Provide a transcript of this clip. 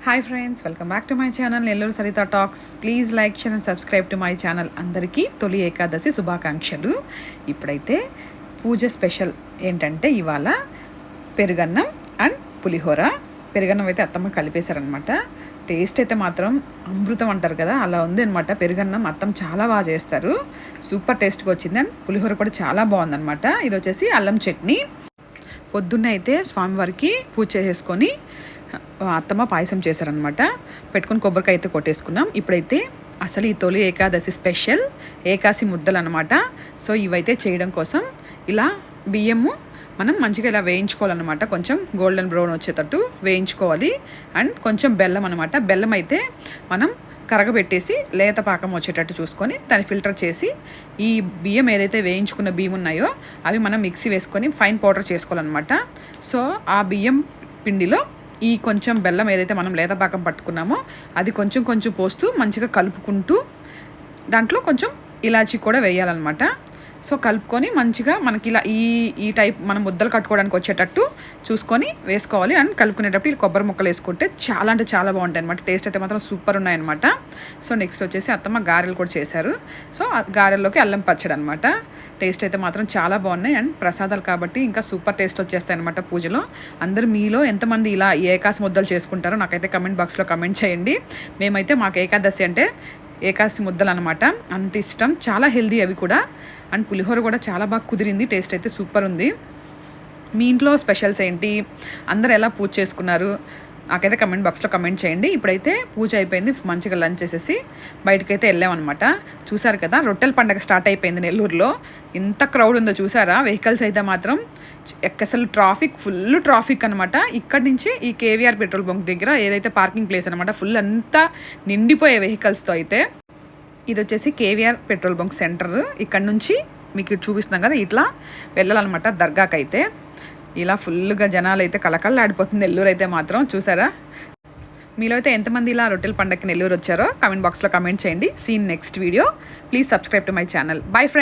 Hi friends, welcome back to my channel Nellore Saritha talks. Please like share and subscribe to my channel. అందరికీ తొలి ఏకాదశి శుభాకాంక్షలు. ఇప్పుడైతే పూజ special ఏంటంటే ఇవాళ పెరుగన్నం అండ్ పులిహోర. పెరుగన్నం అయితే అత్తమ్మ కలిపేశారనమాట. టేస్ట్ అయితే మాత్రం అమృతం అంటారు కదా, అలా ఉంది అనమాట. పెరుగన్నం అత్తమ్మ చాలా బాగా చేస్తారు, సూపర్ టేస్ట్గా వచ్చింది. అండ్ పులిహోర కూడా చాలా బాగుందనమాట. ఇది వచ్చేసి అల్లం చట్నీ. పొద్దున్న అయితే స్వామివారికి పూజ చేసేసుకొని అత్తమ్మ పాయసం చేశారనమాట. పెట్టుకుని కొబ్బరికాయ అయితే కొట్టేసుకున్నాం. ఇప్పుడైతే అసలు ఈ తొలి ఏకాదశి స్పెషల్ ఏకాశి ముద్దలు అనమాట. సో ఇవైతే చేయడం కోసం ఇలా బియ్యము మనం మంచిగా ఇలా వేయించుకోవాలన్నమాట. కొంచెం గోల్డెన్ బ్రౌన్ వచ్చేటట్టు వేయించుకోవాలి. అండ్ కొంచెం బెల్లం అనమాట. బెల్లం అయితే మనం కరగబెట్టేసి లేత పాకం వచ్చేటట్టు చూసుకొని దాన్ని ఫిల్టర్ చేసి ఈ బియ్యం ఏదైతే వేయించుకున్న బియ్యం ఉన్నాయో అవి మనం మిక్సీ వేసుకొని ఫైన్ పౌడర్ చేసుకోవాలన్నమాట. సో ఆ బియ్యం పిండిలో ఈ కొంచెం బెల్లం ఏదైతే మనం లేత పాకం పట్టుకున్నామో అది కొంచెం కొంచెం పోస్తూ మంచిగా కలుపుకుంటూ దాంట్లో కొంచెం ఇలాచీ కూడా వేయాలన్నమాట. సో కలుపుకొని మంచిగా మనకి ఇలా ఈ టైప్ మనం ముద్దలు కట్టుకోవడానికి వచ్చేటట్టు చూసుకొని వేసుకోవాలి. అండ్ కలుపుకునేటప్పుడు ఈ కొబ్బరి ముక్కలు వేసుకుంటే చాలా అంటే చాలా బాగుంటాయి అనమాట. టేస్ట్ అయితే మాత్రం సూపర్ ఉన్నాయన్నమాట. సో నెక్స్ట్ వచ్చేసి అత్తమ్మ గారెలు కూడా చేశారు. సో గారెల్లోకి అల్లం పచ్చడి అనమాట. టేస్ట్ అయితే మాత్రం చాలా బాగున్నాయి. అండ్ ప్రసాదాలు కాబట్టి ఇంకా సూపర్ టేస్ట్ వచ్చేస్తాయి అనమాట పూజలో. అందరూ మీలో ఎంతమంది ఇలా ఏకాశి ముద్దలు చేసుకుంటారో నాకైతే కమెంట్ బాక్స్లో కమెంట్ చేయండి. మేమైతే మాకు ఏకాదశి అంటే ఏకాశి ముద్దలు అనమాట, అంత ఇష్టం. చాలా హెల్దీ అవి కూడా. అండ్ పులిహోర కూడా చాలా బాగా కుదిరింది. టేస్ట్ అయితే సూపర్ ఉంది. మీ ఇంట్లో స్పెషల్స్ ఏంటి, అందరు ఎలా పూజ చేసుకున్నారు నాకైతే కమెంట్ బాక్స్లో కమెంట్ చేయండి. ఇప్పుడైతే పూజ అయిపోయింది, మంచిగా లంచ్ చేసేసి బయటకైతే వెళ్ళామన్నమాట. చూసారు కదా, రొట్టెల పండగ స్టార్ట్ అయిపోయింది నెల్లూరులో. ఎంత క్రౌడ్ ఉందో చూసారా. వెహికల్స్ అయితే మాత్రం అసలు ఫుల్ ట్రాఫిక్ అనమాట. ఇక్కడి నుంచి ఈ కేవీఆర్ పెట్రోల్ బంక్ దగ్గర ఏదైతే పార్కింగ్ ప్లేస్ అనమాట, ఫుల్ అంతా నిండిపోయే వెహికల్స్తో. అయితే ఇది వచ్చేసి కేవీఆర్ పెట్రోల్ బంక్ సెంటర్. ఇక్కడ నుంచి మీకు చూపిస్తున్నాం కదా, ఇట్లా వెళ్ళాలన్నమాట దర్గాకి. అయితే ఇలా ఫుల్గా జనాలు అయితే కలకల్లాడిపోతుంది నెల్లూరు అయితే మాత్రం. చూసారా, మీలో అయితే ఎంతమంది ఇలా రొట్టెల పండగకి నెల్లూరు వచ్చారో కమెంట్ బాక్స్లో కమెంట్ చేయండి. See in next video. Please subscribe to my channel. Bye friends.